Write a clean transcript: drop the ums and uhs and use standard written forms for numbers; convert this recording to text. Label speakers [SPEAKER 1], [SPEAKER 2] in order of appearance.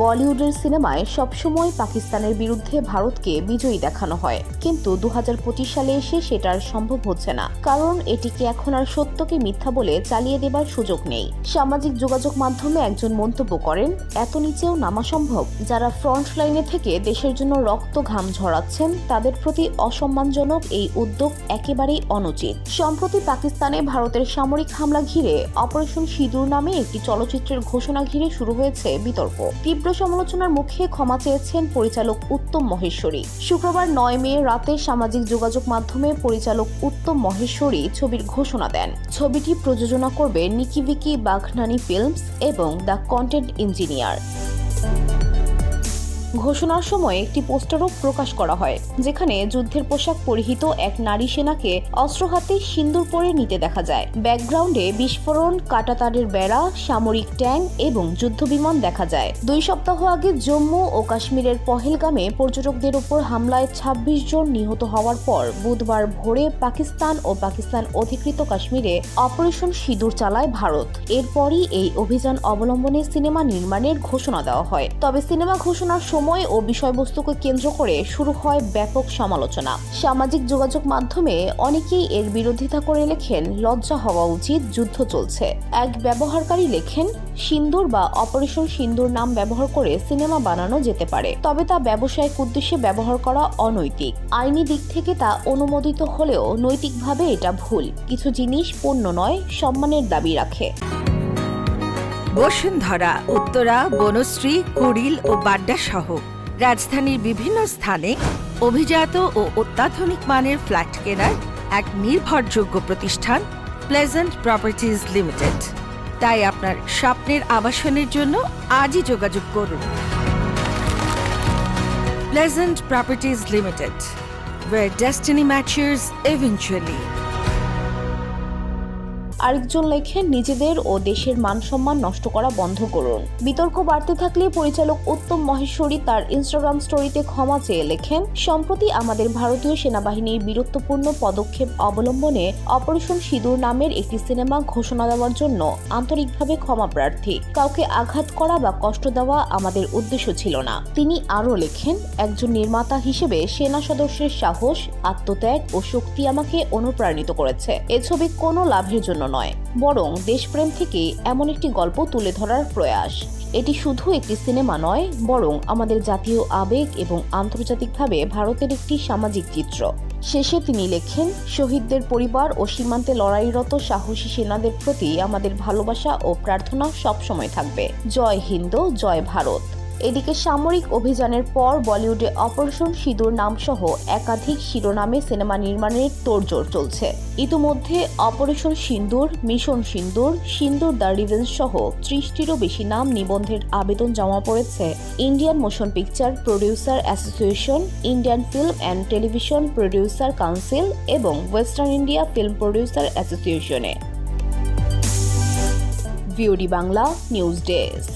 [SPEAKER 1] বলিউডের সিনেমায় সবসময় পাকিস্তানের বিরুদ্ধে ভারতকে বিজয়ী দেখানো হয়, কিন্তু 2025 সালে এসে সেটা আর সম্ভব হচ্ছে না, কারণ এটিকে এখন আর সত্যকে মিথ্যা বলে চালিয়ে দেবার সুযোগ নেই। সামাজিক যোগাযোগ মাধ্যমে একজন মন্তব্য করেন, এত নিচেও নামা সম্ভব? যারা ফ্রন্ট লাইনে থেকে দেশের জন্য রক্ত ঘাম ঝরাচ্ছেন তাদের প্রতি অসম্মানজনক এই উদ্যোগ একেবারেই অনুচিত। সম্প্রতি পাকিস্তানে ভারতের সামরিক হামলা ঘিরে অপারেশন সিঁদুর নামে একটি চলচ্চিত্রের ঘোষণা ঘিরে শুরু হয়েছে বিতর্ক। তীব্র সমালোচনার মুখে ক্ষমা চেয়েছেন পরিচালক উত্তম মহেশ্বরী। শুক্রবার 9 মে রাতে সামাজিক যোগাযোগ মাধ্যমে পরিচালক উত্তম মহেশ্বরী ছবির ঘোষণা দেন। ছবিটি প্রযোজনা করবে নিকি ভিকি বাঘনানি ফিল্মস এবং দ্য কন্টেন্ট ইঞ্জিনিয়ার। ঘোষণার সময় একটি পোস্টারও প্রকাশ করা হয়, যেখানে যুদ্ধের পোশাক পরিহিত এক নারী সেনাকে অস্ত্র হাতে সিন্দুর পরে নিতে দেখা যায়। ব্যাকগ্রাউন্ডে বিস্ফোরণ, কাঁটাতারের বেড়া, সামরিক ট্যাঙ্ক এবং যুদ্ধবিমান দেখা যায়। 2 সপ্তাহ আগে জম্মু ও কাশ্মীরের পহেলগামে পর্যটকদের উপর হামলায় 26 জন নিহত হওয়ার পর বুধবার ভোরে পাকিস্তান ও পাকিস্তান অধিকৃত কাশ্মীরে অপারেশন সিঁদুর চালায় ভারত। এরপরই এই অভিযান অবলম্বনে সিনেমা নির্মাণের ঘোষণা দেওয়া হয়। তবে সিনেমা ঘোষণার সময় ও বিষয়বস্তুকে কেন্দ্র করে শুরু হয় ব্যাপক সমালোচনা। সামাজিক যোগাযোগ মাধ্যমে অনেকেই এর বিরোধিতা করে লেখেন, লজ্জা হওয়া উচিত, যুদ্ধ চলছে। এক ব্যবহারকারী লেখেন, সিন্দুর বা অপারেশন সিন্দুর নাম ব্যবহার করে সিনেমা বানানো যেতে পারে, তবে তা ব্যবসায়িক উদ্দেশ্যে ব্যবহার করা অনৈতিক। আইনি দিক থেকে তা অনুমোদিত হলেও নৈতিকভাবে এটা ভুল। কিছু জিনিস পণ্য নয়, সম্মানের দাবি রাখে।
[SPEAKER 2] বসুন্ধরা, উত্তরা, বনশ্রী, কুড়িল ও বাড্ডা সহ রাজধানীর বিভিন্ন স্থানে অভিজাত ও অত্যাধুনিক মানের ফ্ল্যাট কেনার এক নির্ভরযোগ্য প্রতিষ্ঠান প্লেজেন্ট প্রপার্টিজ লিমিটেড। তাই আপনার স্বপ্নের আবাসনের জন্য আজই যোগাযোগ করুন। Pleasant properties limited, where destiny matches eventually.
[SPEAKER 1] আরেকজন লেখেন, নিজেদের ও দেশের মান সম্মান নষ্ট করা বন্ধ করুন। বিতর্ক বাড়তে থাকলে পরিচালক উত্তম মহেশ্বরী তার ইনস্টাগ্রাম স্টোরিতে ক্ষমা চেয়ে লেখেন, সম্প্রতি আমাদের ভারতীয় সেনাবাহিনীর বীরত্বপূর্ণ পদক্ষেপ অবলম্বনে অপারেশন সিঁদুর নামের একটি সিনেমা ঘোষণা দেওয়ার জন্য আন্তরিকভাবে ক্ষমা প্রার্থী। কাউকে আঘাত করা বা কষ্ট দেওয়া আমাদের উদ্দেশ্য ছিল না। তিনি আরও লেখেন, একজন নির্মাতা হিসেবে সেনা সদস্যের সাহস, আত্মত্যাগ ও শক্তি আমাকে অনুপ্রাণিত করেছে। এ ছবি কোনো লাভের জন্য নয়, বরং দেশপ্রেম থেকে এমন একটি গল্প তুলে ধরার প্রয়াস। এটি শুধু একটি সিনেমা নয়, বরং আমাদের জাতীয় আবেগ এবং আন্তর্জাতিকভাবে ভারতের একটি সামাজিক চিত্র। শেষে তিনি লেখেন, শহীদদের পরিবার ও সীমান্তে লড়াইরত সাহসী সেনাদের প্রতি আমাদের ভালোবাসা ও প্রার্থনা সবসময় থাকবে। জয় হিন্দ, জয় ভারত। এদিকে সামরিক অভিযানের পর বলিউডে অপারেশন সিঁদুর নামসহ একাধিক শিরোনামে সিনেমা নির্মাণের তোড়জোড় চলছে। ইতিমধ্যে অপারেশন সিঁদুর, মিশন সিঁদুর, সিঁদুর দ্য রিভেঞ্জ সহ 30টিরও বেশি নাম নিবন্ধের আবেদন জমা পড়েছে Indian motion picture producer association, Indian film and television producer council এবং ওয়েস্টার্ন ইন্ডিয়া ফিল্ম প্রডিউসার অ্যাসোসিয়েশনে। VOD Bangla news desk.